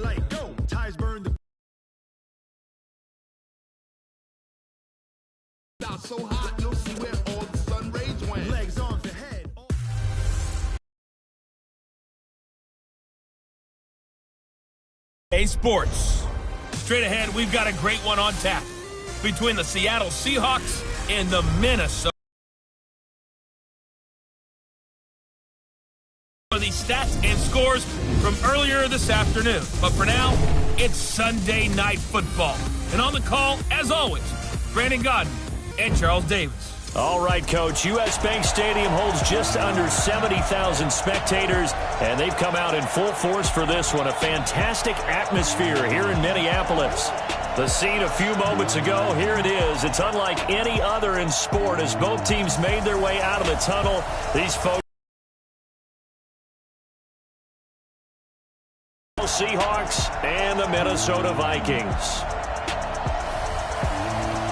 green light, go. Ties burn the out so hot, you'll see where all the sun rays went. Legs, arms, and head. Hey, sports. Straight ahead, we've got a great one on tap between the Seattle Seahawks and the Minnesota. These stats and scores from earlier this afternoon. But for now, it's Sunday Night Football. And on the call, as always, Brandon Godden and Charles Davis. All right, Coach. U.S. Bank Stadium holds just under 70,000 spectators, and they've come out in full force for this one. A fantastic atmosphere here in Minneapolis. The scene a few moments ago, here it is. It's unlike any other in sport as both teams made their way out of the tunnel. These folks, Seahawks and the Minnesota Vikings.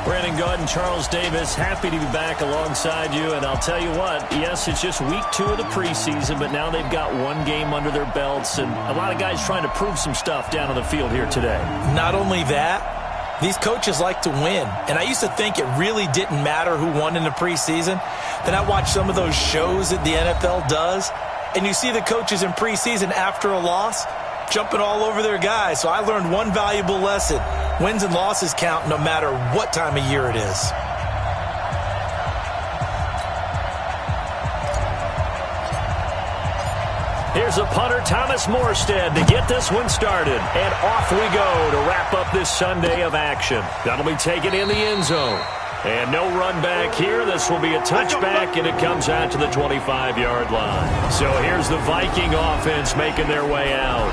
Brandon Godden, Charles Davis, happy to be back alongside you. And I'll tell you what, yes, it's just week 2 of the preseason, but now they've got one game under their belts, and a lot of guys trying to prove some stuff down on the field here today. Not only that, these coaches like to win. And I used to think it really didn't matter who won in the preseason. Then I watched some of those shows that the NFL does, and you see the coaches in preseason after a loss jumping all over their guys. So I learned one valuable lesson. Wins and losses count no matter what time of year it is. Here's a punter, Thomas Morstead, to get this one started. And off we go to wrap up this Sunday of action. That'll be taken in the end zone. And no run back here. This will be a touchback, and it comes out to the 25-yard line. So here's the Viking offense making their way out.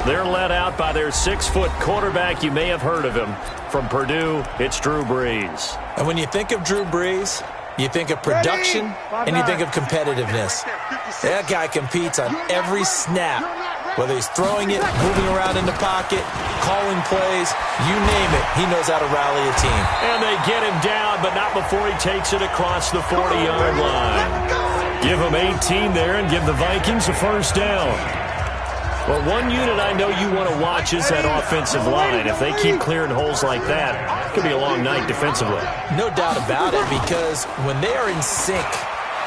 They're led out by their 6-foot quarterback. You may have heard of him. From Purdue, it's Drew Brees. And when you think of Drew Brees, you think of production and you think of competitiveness. That guy competes on every snap, whether he's throwing it, moving around in the pocket, calling plays, you name it, he knows how to rally a team. And they get him down, but not before he takes it across the 40-yard line. Give him 18 there and give the Vikings a first down. Well, one unit I know you want to watch is that offensive line. If they keep clearing holes like that, it could be a long night defensively. No doubt about it, because when they are in sync,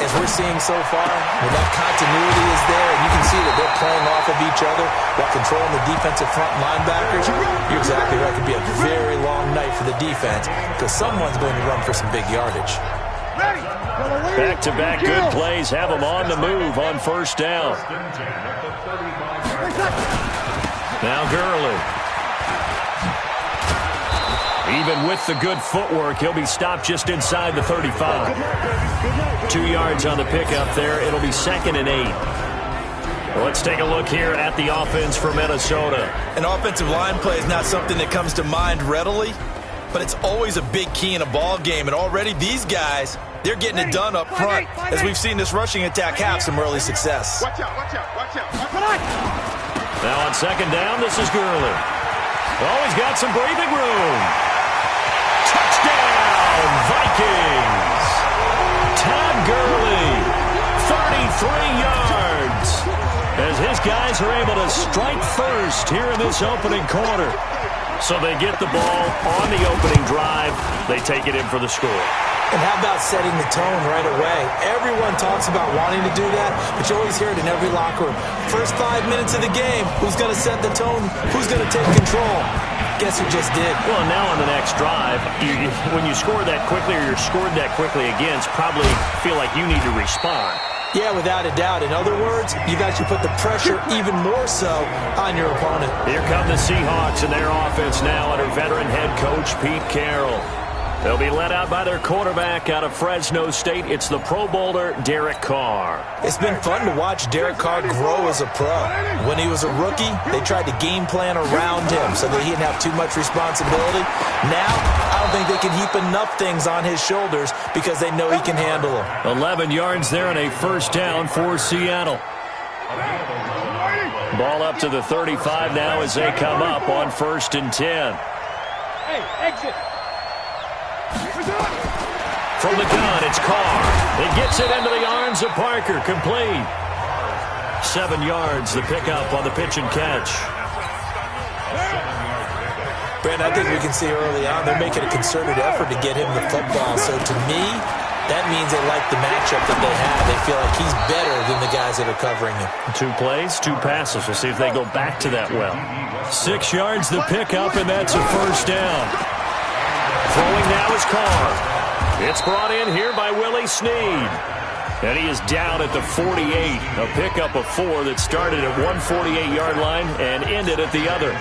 as we're seeing so far, when that continuity is there, and you can see that they're playing off of each other while controlling the defensive front linebackers, you're exactly right. It could be a very long night for the defense because someone's going to run for some big yardage. Back-to-back good plays have them on the move on first down. Now Gurley. Even with the good footwork, he'll be stopped just inside the 35. 2 yards on the pickup there. It'll be 2nd and 8. Well, let's take a look here at the offense for Minnesota. An offensive line play is not something that comes to mind readily, but it's always a big key in a ball game. And already these guys, they're getting it done up front as we've seen this rushing attack have some early success. Watch out, watch out, watch out. Now on second down, this is Gurley. Oh, he's got some breathing room. Touchdown, Vikings. Todd Gurley, 33 yards. As his guys are able to strike first here in this opening quarter. So they get the ball on the opening drive. They take it in for the score. And how about setting the tone right away? Everyone talks about wanting to do that, but you always hear it in every locker room. First 5 minutes of the game, who's going to set the tone? Who's going to take control? Guess who just did? Well, now on the next drive, when you score that quickly or you're scored that quickly against, probably feel like you need to respond. Yeah, without a doubt. In other words, you've actually put the pressure even more so on your opponent. Here come the Seahawks and their offense now under veteran head coach Pete Carroll. They'll be led out by their quarterback out of Fresno State. It's the Pro Bowler, Derek Carr. It's been fun to watch Derek Carr grow as a pro. When he was a rookie, they tried to game plan around him so that he didn't have too much responsibility. Now, I don't think they can heap enough things on his shoulders because they know he can handle them. 11 yards there and a first down for Seattle. Ball up to the 35 now as they come up on 1st and 10. Hey, exit. From the gun, it's Carr. It gets it into the arms of Parker. Complete. 7 yards, the pickup on the pitch and catch. Brent, I think we can see early on they're making a concerted effort to get him the football. So to me, that means they like the matchup that they have. They feel like he's better than the guys that are covering him. 2 plays, 2 passes. We'll see if they go back to that well. 6 yards the pickup, and that's a first down. Throwing now is Carr. It's brought in here by Willie Snead. And he is down at the 48. A pickup of 4 that started at one 48-yard line and ended at the other.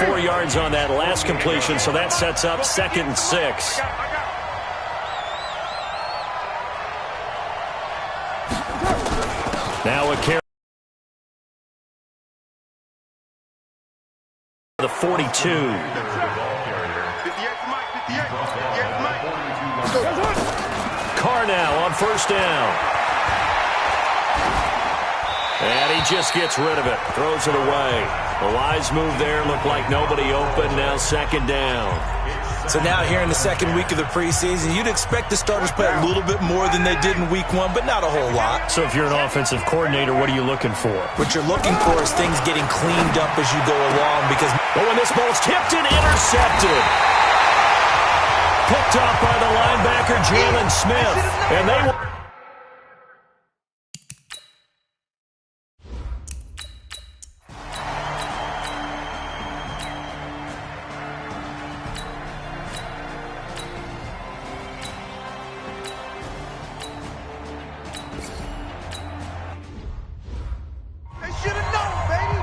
4 yards on that last completion, so that sets up 2nd and 6. Now a carry. The 42. Carr now on first down. And he just gets rid of it. Throws it away. A wise move there. Looked like nobody open. Now 2nd down. So now here in the 2nd week of the preseason, you'd expect the starters play a little bit more than they did in week 1, but not a whole lot. So if you're an offensive coordinator, what are you looking for? What you're looking for is things getting cleaned up as you go along, because when this ball's tipped and intercepted. Picked off by the linebacker, Jalen Smith. And they will... They should have known, baby.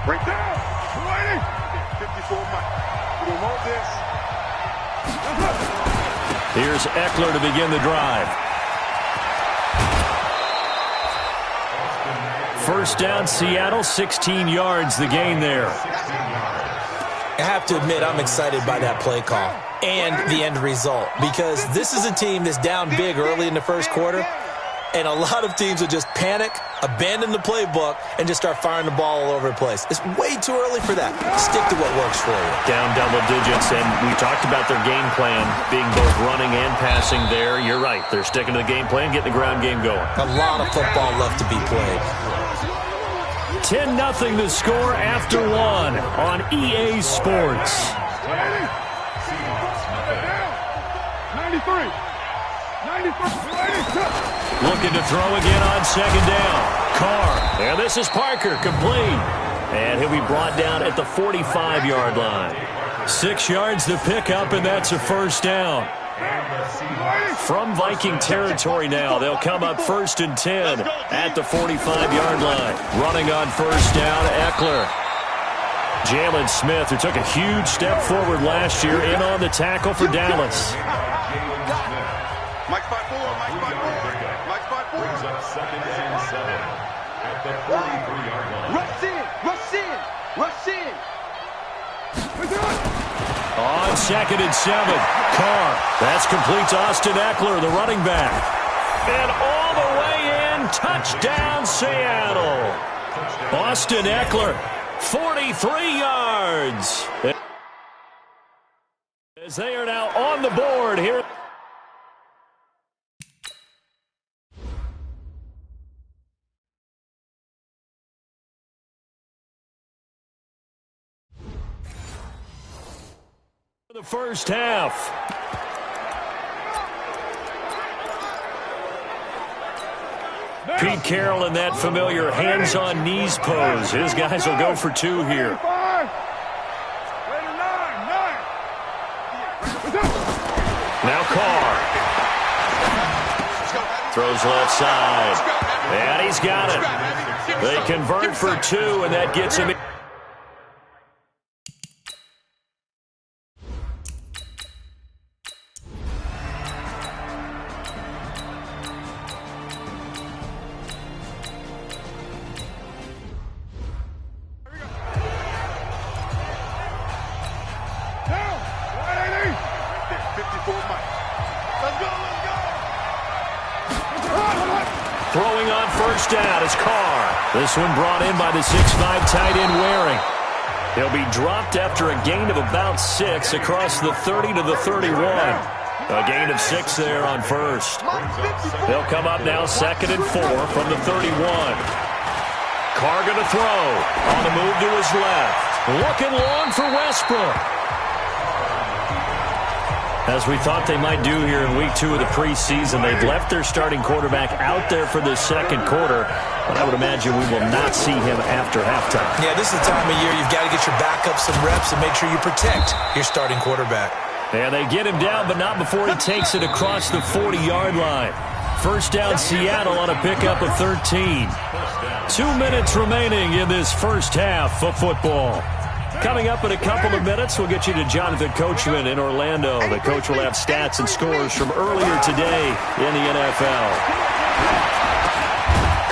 Break down. 54 Mike. We don't want this. Here's Eckler to begin the drive. First down, Seattle, 16 yards, the gain there. I have to admit, I'm excited by that play call and the end result, because this is a team that's down big early in the first quarter, and a lot of teams will just panic, abandon the playbook, and just start firing the ball all over the place. It's way too early for that. Stick to what works for you. Down double digits, and we talked about their game plan being both running and passing there. You're right. They're sticking to the game plan, getting the ground game going. A lot of football left to be played. 10-0 the score after 1 on EA Sports. 93. Looking to throw again on 2nd down. Carr. And this is Parker, complete. And he'll be brought down at the 45-yard line. 6 yards the pickup, and that's a first down. From Viking territory now, they'll come up 1st and 10 at the 45-yard line. Running on first down, Eckler. Jalen Smith, who took a huge step forward last year, in on the tackle for Dallas. Mike 5-4. Mike 5-4. Brings up 2nd and 7 at the 43-yard line. Rush in. On 2nd and 7, Carr. That's complete to Austin Eckler, the running back. And all the way in, touchdown Seattle. Austin Eckler, 43 yards. As they are now on the board here. The first half. Pete Carroll in that familiar hands-on knees pose. His guys will go for 2 here. Now Carr. Throws left side. And he's got it. They convert for 2, and that gets him in. Throwing on first down is Carr. This one brought in by the 6'5" tight end Waring. He'll be dropped after a gain of about 6 across the 30 to the 31. A gain of 6 there on first. They'll come up now 2nd and 4 from the 31. Carr going to throw. On the move to his left. Looking long for Westbrook. As we thought they might do here in week 2 of the preseason, they've left their starting quarterback out there for the second quarter, but I would imagine we will not see him after halftime. Yeah, this is the time of year you've got to get your backup some reps and make sure you protect your starting quarterback. And they get him down, but not before he takes it across the 40-yard line. First down, Seattle on a pickup of 13. 2 minutes remaining in this first half of football. Coming up in a couple of minutes, we'll get you to Jonathan Coachman in Orlando. The coach will have stats and scores from earlier today in the NFL.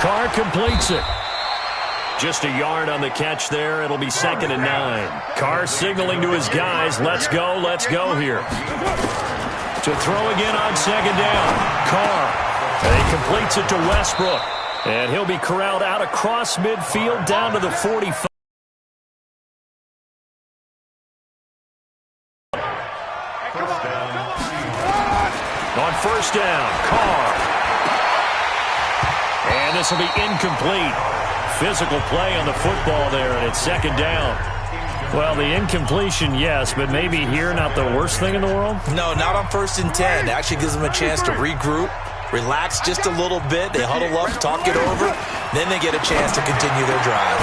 Carr completes it. Just a yard on the catch there. It'll be 2nd and 9. Carr signaling to his guys, let's go here. To throw again on 2nd down. Carr. And he completes it to Westbrook. And he'll be corralled out across midfield down to the 45. On first down, Carr. And this will be incomplete. Physical play on the football there, and it's 2nd down. Well, the incompletion, yes, but maybe here not the worst thing in the world? No, not on 1st and 10. It actually gives them a chance to regroup, relax just a little bit. They huddle up, talk it over, then they get a chance to continue their drive.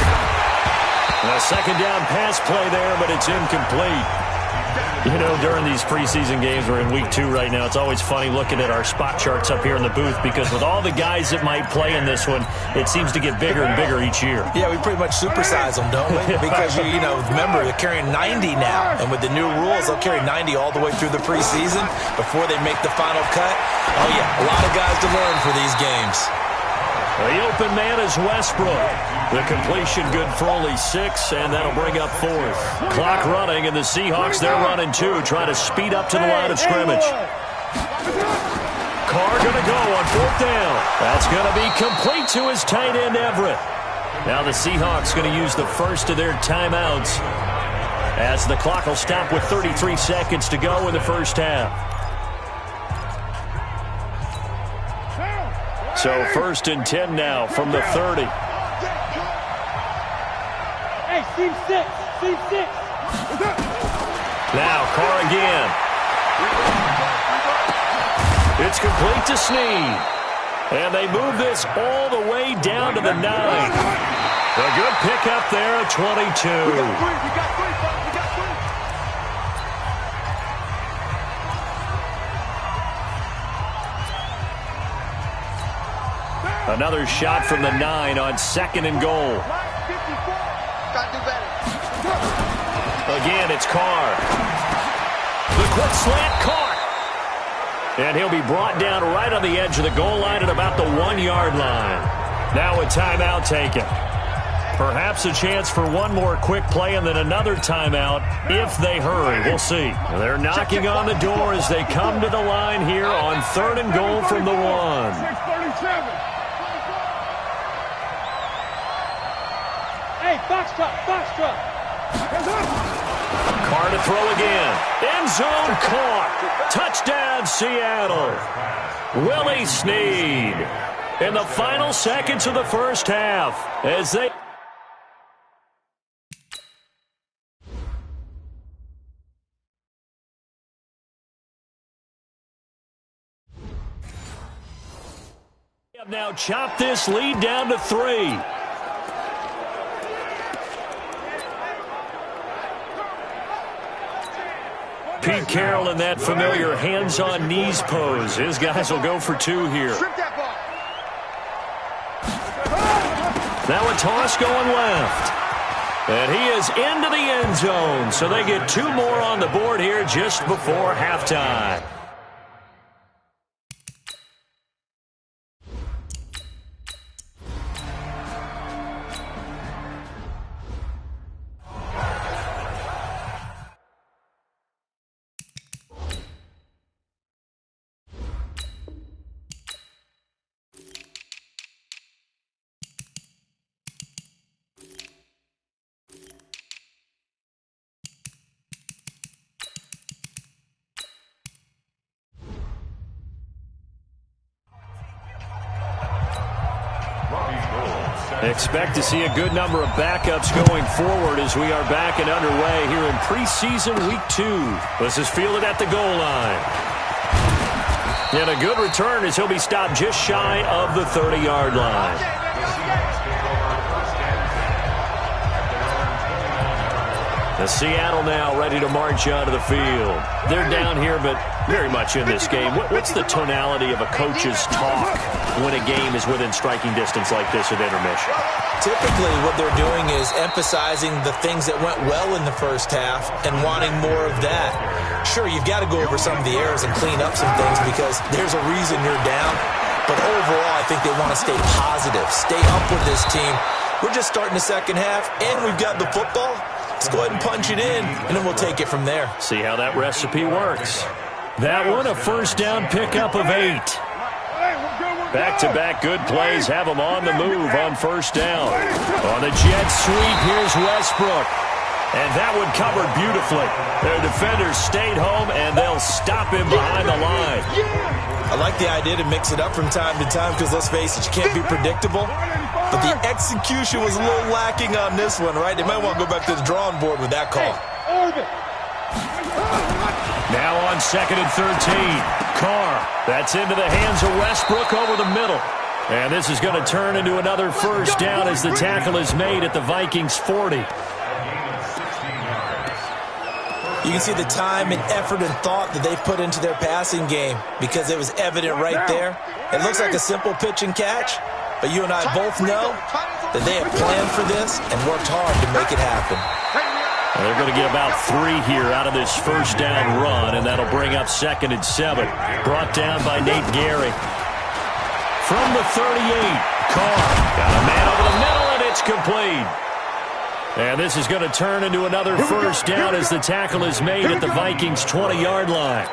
A 2nd down pass play there, but it's incomplete. You know, during these preseason games, we're in week 2 right now, it's always funny looking at our spot charts up here in the booth because with all the guys that might play in this one, it seems to get bigger and bigger each year. Yeah, we pretty much supersize them, don't we? Because, you know, remember, they're carrying 90 now. And with the new rules, they'll carry 90 all the way through the preseason before they make the final cut. Oh, yeah, a lot of guys to learn for these games. The open man is Westbrook. The completion good for only 6, and that'll bring up 4th. Clock running, and the Seahawks, they're running too, trying to speed up to the line of scrimmage. Carr going to go on 4th down. That's going to be complete to his tight end, Everett. Now the Seahawks going to use the first of their timeouts as the clock will stop with 33 seconds to go in the first half. So 1st and 10 now from the 30. Hey, seam 6. Now Carr again. It's complete to Snead. And they move this all the way down to the 9. A good pickup there at 22. Another shot from the 9 on 2nd and goal. Again, it's Carr. The quick slant caught. And he'll be brought down right on the edge of the goal line at about the 1-yard line. Now a timeout taken. Perhaps a chance for one more quick play and then another timeout if they hurry. We'll see. They're knocking on the door as they come to the line here on 3rd and goal from the 1. Hey, box truck. Carr to throw again. End zone caught. Touchdown, Seattle. Willie Snead in the final seconds of the first half as they... have now chopped this lead down to 3. Pete Carroll in that familiar hands-on knees pose. His guys will go for 2 here. Now a toss going left. And he is into the end zone. So they get 2 more on the board here just before halftime. Expect to see a good number of backups going forward as we are back and underway here in preseason week 2. This is fielded at the goal line. And a good return as he'll be stopped just shy of the 30-yard line. The Seattle now ready to march onto the field. They're down here, but very much in this game. What's the tonality of a coach's talk when a game is within striking distance like this at intermission? Typically, what they're doing is emphasizing the things that went well in the first half and wanting more of that. Sure, you've got to go over some of the errors and clean up some things because there's a reason you're down. But overall, I think they want to stay positive, stay up with this team. We're just starting the second half, and we've got the football. Let's go ahead and punch it in, and then we'll take it from there. See how that recipe works. That one, a first down pickup of 8. Back-to-back good plays have them on the move on first down. On the jet sweep, here's Westbrook. And that one covered beautifully. Their defenders stayed home, and they'll stop him behind the line. I like the idea to mix it up from time to time because, let's face it, you can't be predictable. But the execution was a little lacking on this one, right? They might want to go back to the drawing board with that call. Now on 2nd and 13. Carr. That's into the hands of Westbrook over the middle. And this is going to turn into another first down as the tackle is made at the Vikings 40. You can see the time and effort and thought that they've put into their passing game because it was evident right there. It looks like a simple pitch and catch, but you and I both know that they have planned for this and worked hard to make it happen. Well, they're going to get about 3 here out of this first down run, and that'll bring up 2nd and 7. Brought down by Nate Gehry. From the 38, Carr got a man over the middle, and it's complete. And this is going to turn into another first down as the tackle is made at the Vikings' 20-yard line.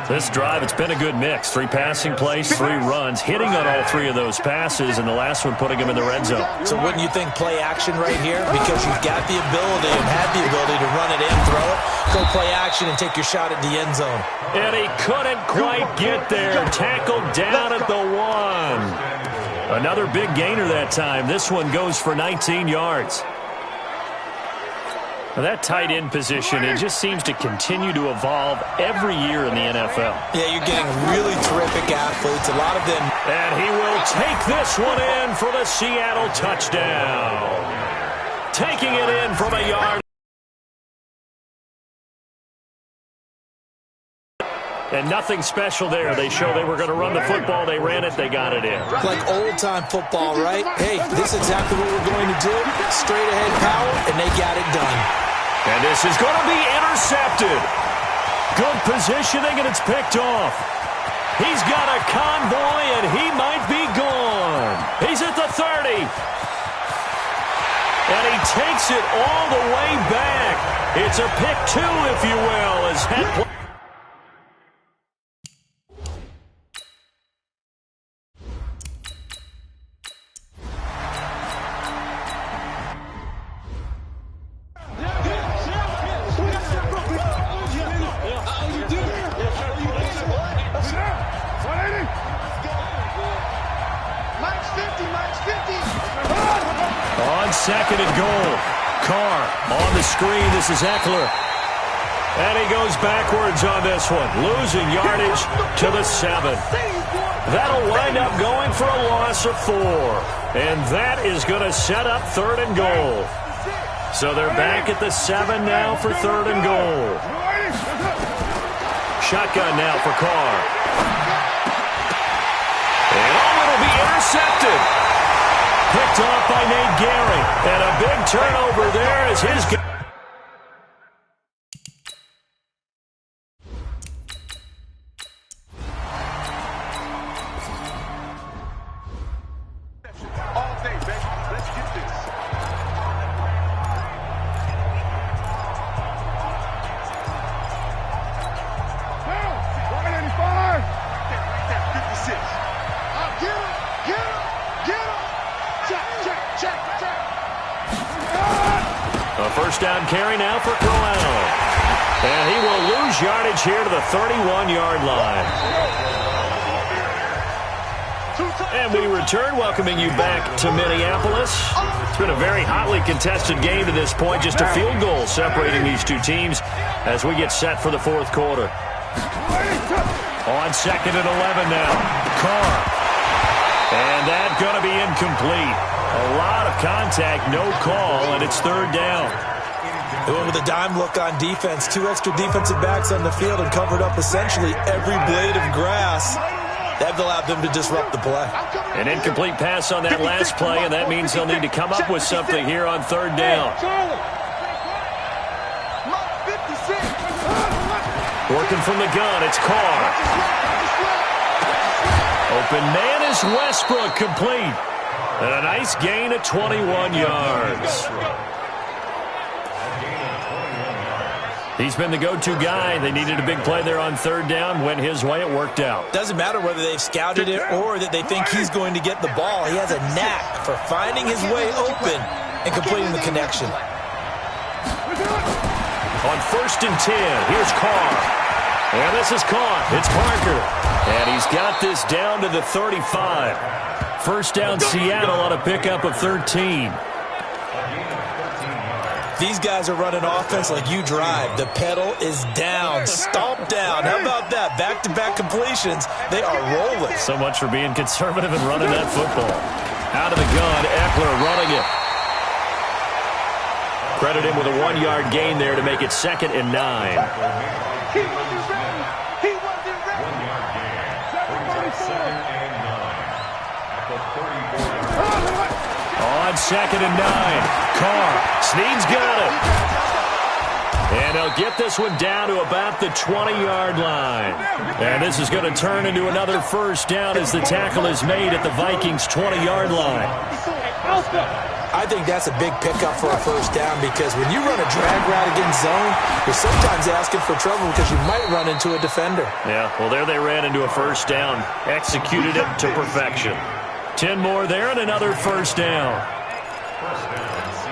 This drive, it's been a good mix. 3 passing plays, 3 runs, hitting on all 3 of those passes, and the last one putting them in the red zone. So wouldn't you think play action right here? Because you've got the ability and had the ability to run it and throw it. Go play action and take your shot at the end zone. And he couldn't quite get there. Tackled down at the 1. Another big gainer that time. This one goes for 19 yards. Now that tight end position, it just seems to continue to evolve every year in the NFL. Yeah, you're getting really terrific athletes, a lot of them. And he will take this one in for the Seattle touchdown. Taking it in from a yard. And nothing special there. They show they were going to run the football. They ran it. They got it in. Like old-time football, right? Hey, this is exactly what we're going to do. Straight-ahead power, and they got it done. And this is going to be intercepted. Good positioning, and it's picked off. He's got a convoy, and he might be gone. He's at the 30. And he takes it all the way back. It's a pick 2, if you will, as that play. On 2nd and goal. Carr on the screen. This is Eckler. And he goes backwards on this one. Losing yardage to the 7. That'll wind up going for a loss of 4. And that is going to set up 3rd and goal. So they're back at the 7 now for 3rd and goal. Shotgun now for Carr. And it'll be intercepted. Picked off by Nate Gehry. And a big turnover there as his... All day, baby. Let's get this. A first down carry now for Crowell. And he will lose yardage here to the 31-yard line. And we return, welcoming you back to Minneapolis. It's been a very hotly contested game to this point. Just a field goal separating these two teams as we get set for the fourth quarter. On 2nd and 11 now. Carr. And that's going to be incomplete. A lot of contact, no call, and it's 3rd down. They went with a dime look on defense. 2 extra defensive backs on the field and covered up essentially every blade of grass. That allowed them to disrupt the play. An incomplete pass on that last play, and that means they'll need to come up with something here on 3rd down. Working from the gun, it's Carr. Open man is Westbrook, complete. And a nice gain of 21 yards. He's been the go-to guy. They needed a big play there on 3rd down. Went his way. It worked out. Doesn't matter whether they've scouted it or that they think he's going to get the ball. He has a knack for finding his way open and completing the connection. On 1st and 10, here's Carr. And this is caught. It's Parker. And he's got this down to the 35. 1st down Seattle on a pickup of 13. These guys are running offense like you drive. The pedal is down, stomp down. How about that? Back-to-back completions. They are rolling. So much for being conservative and running that football. Out of the gun, Eckler running it. Credit him with a 1-yard gain there to make it 2nd and 9. He wasn't ready. He wasn't ready. 1-yard gain. Brings up 2nd and 9 at the 34-yard line. On 2nd and 9. Carr. Snead's got it. And they'll get this one down to about the 20-yard line. And this is going to turn into another 1st down as the tackle is made at the Vikings' 20-yard line. I think that's a big pickup for a 1st down because when you run a drag route against zone, you're sometimes asking for trouble because you might run into a defender. Yeah, well, there they ran into a 1st down. Executed it to perfection. 10 more there and another 1st down.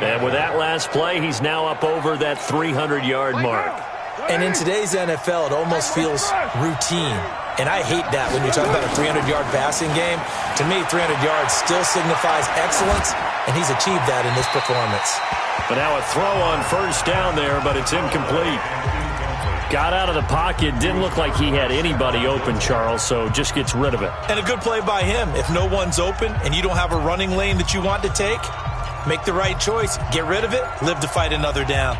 And with that last play, he's now up over that 300-yard mark. And in today's NFL, it almost feels routine. And I hate that when you talk about a 300-yard passing game. To me, 300 yards still signifies excellence, and he's achieved that in this performance. But now a throw on 1st down there, but it's incomplete. Got out of the pocket, didn't look like he had anybody open, Charles, so just gets rid of it. And a good play by him. If no one's open and you don't have a running lane that you want to take, make the right choice. Get rid of it. Live to fight another down.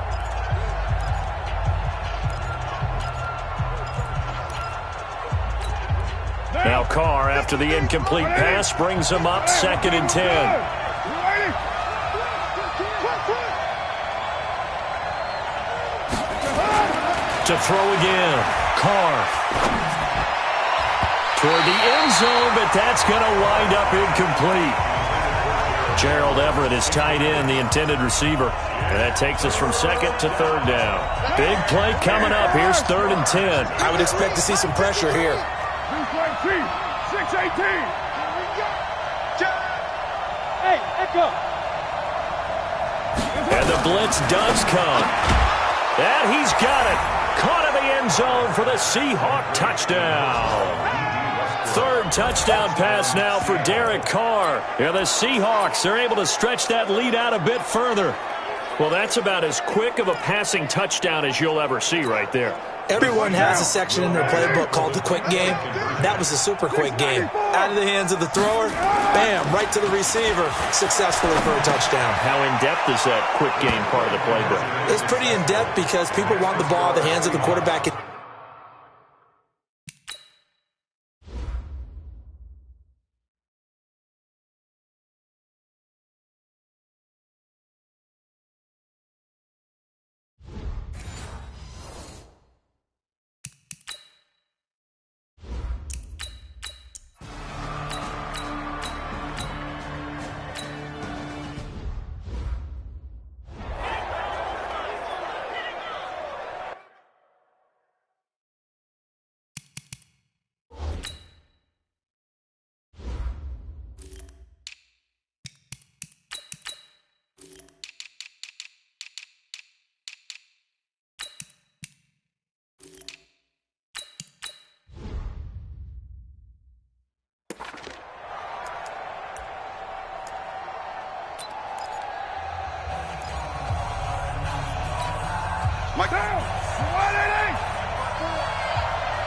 Now Carr, after the incomplete pass, brings him up 2nd and 10. To throw again. Carr. Toward the end zone, but that's going to wind up incomplete. Gerald Everett is tight end, the intended receiver. And that takes us from 2nd to 3rd down. Big play coming up. Here's 3rd and 10. I would expect to see some pressure here. 618. Hey, Echo. And the blitz does come. And he's got it. Caught in the end zone for the Seahawk touchdown. 3rd touchdown pass now for Derek Carr. Yeah, the Seahawks are able to stretch that lead out a bit further. Well, that's about as quick of a passing touchdown as you'll ever see right there. Everyone has a section in their playbook called the quick game. That was a super quick game. Out of the hands of the thrower, bam, right to the receiver, successfully for a touchdown. How in-depth is that quick game part of the playbook? It's pretty in-depth because people want the ball in the hands of the quarterback.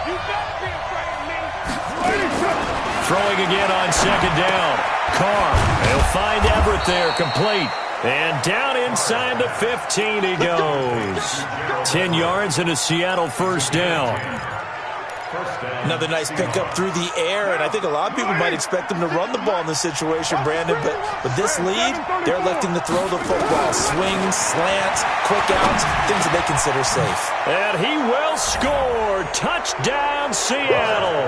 You better be afraid of me. Throwing again on second down. Carr, he'll find Everett there, complete. And down inside the 15 he goes. 10 yards and a Seattle first down. Another nice pickup through the air, and I think a lot of people might expect them to run the ball in this situation, Brandon, but with this lead, they're electing to throw the football. Swings, slants, quick outs, things that they consider safe. And he will score. Touchdown, Seattle.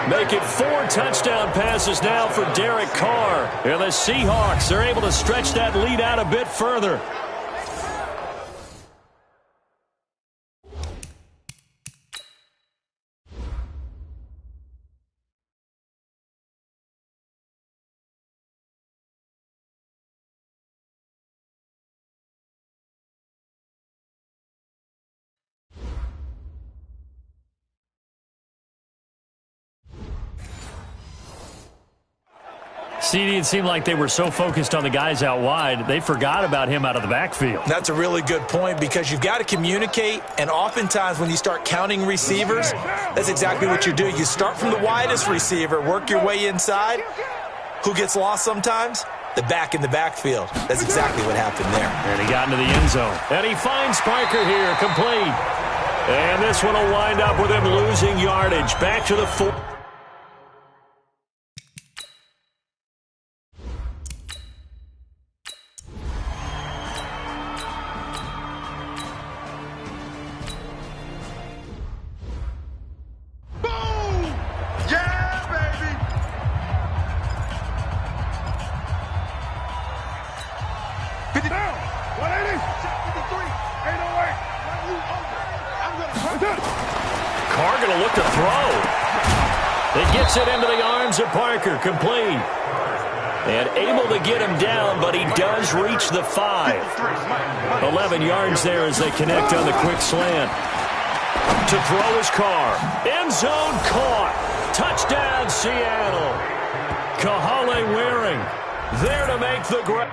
Make it 4 touchdown passes now for Derek Carr. And the Seahawks are able to stretch that lead out a bit further. CD, it seemed like they were so focused on the guys out wide, they forgot about him out of the backfield. That's a really good point because you've got to communicate, and oftentimes when you start counting receivers, that's exactly what you do. You start from the widest receiver, work your way inside. Who gets lost sometimes? The back in the backfield. That's exactly what happened there. And he got into the end zone. And he finds Parker here, complete. And this one will wind up with him losing yardage. Back to the 4. Carr going to look to throw. It gets it into the arms of Parker, complete. And able to get him down, but he does reach the 5. 11 yards there as they connect on the quick slant. To throw is Carr. End zone caught. Touchdown, Seattle. Kahale Waring there to make the grab.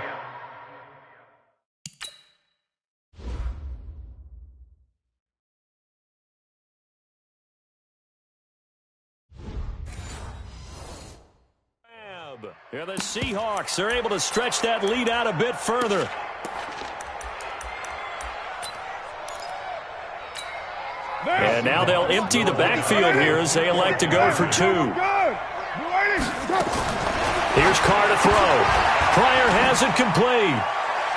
And the Seahawks are able to stretch that lead out a bit further. And now they'll empty the backfield here as they elect to go for 2. Here's Carr to throw. Pryor has it complete.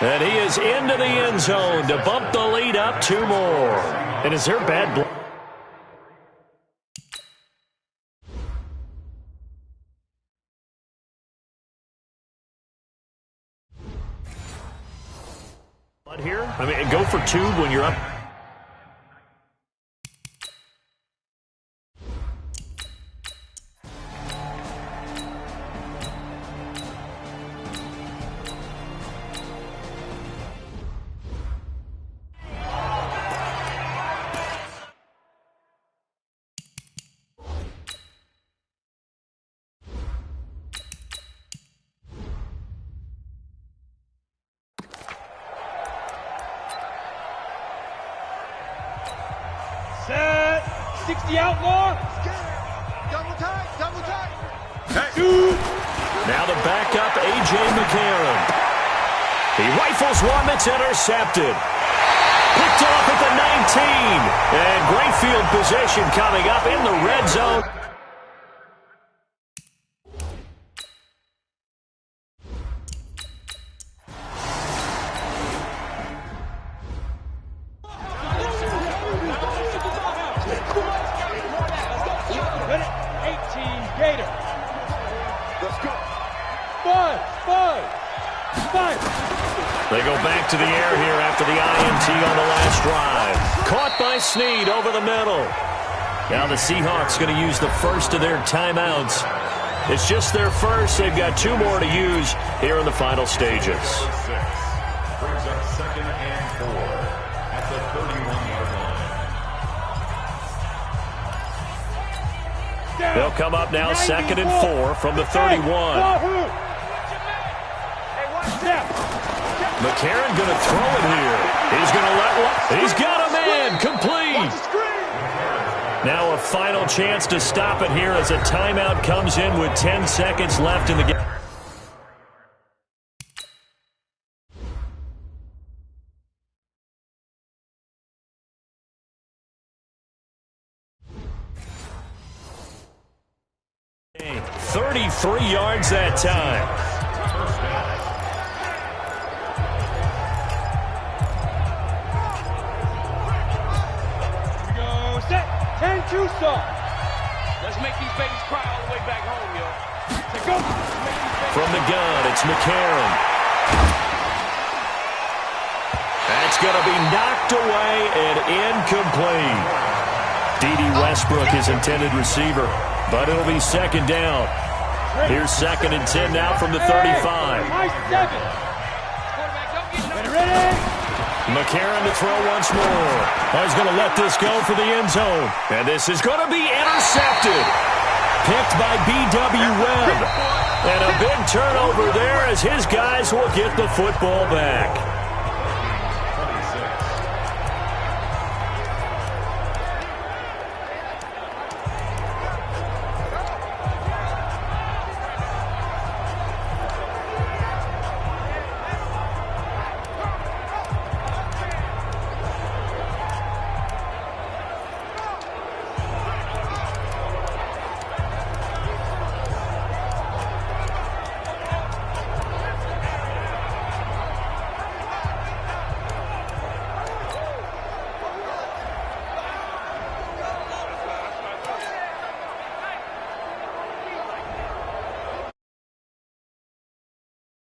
And he is into the end zone to bump the lead up 2 more. And is there bad blood here? I mean, go for 2 when you're up. Set. 60 outlaw. Double tight, double tight. Now the backup, A.J. McCarron. He rifles one that's intercepted. Picked off at the 19. And great field position coming up in the red zone. They go back to the air here after the INT on the last drive. Caught by Snead over the middle. Now the Seahawks going to use the first of their timeouts. It's just their first. They've got 2 more to use here in the final stages. Brings up 2nd and 4 at the 31-yard line. They'll come up now 2nd and 4 from the 31. McCarron going to throw it here. He's going to let one. He's got a man complete. Now a final chance to stop it here as a timeout comes in with 10 seconds left in the game. Game. 33 yards that time. Here we go. Set. 10-2 start. Let's make these babies cry all the way back home, yo. To go. From the gun, it's McCarron. That's going to be knocked away and incomplete. D.D. Westbrook is intended receiver, but it'll be second down. Here's 2nd and 10 now from the 35. Nice 7. Ready? McCarron to throw once more. He's going to let this go for the end zone. And this is going to be intercepted. Picked by B.W. Webb. And a big turnover there as his guys will get the football back.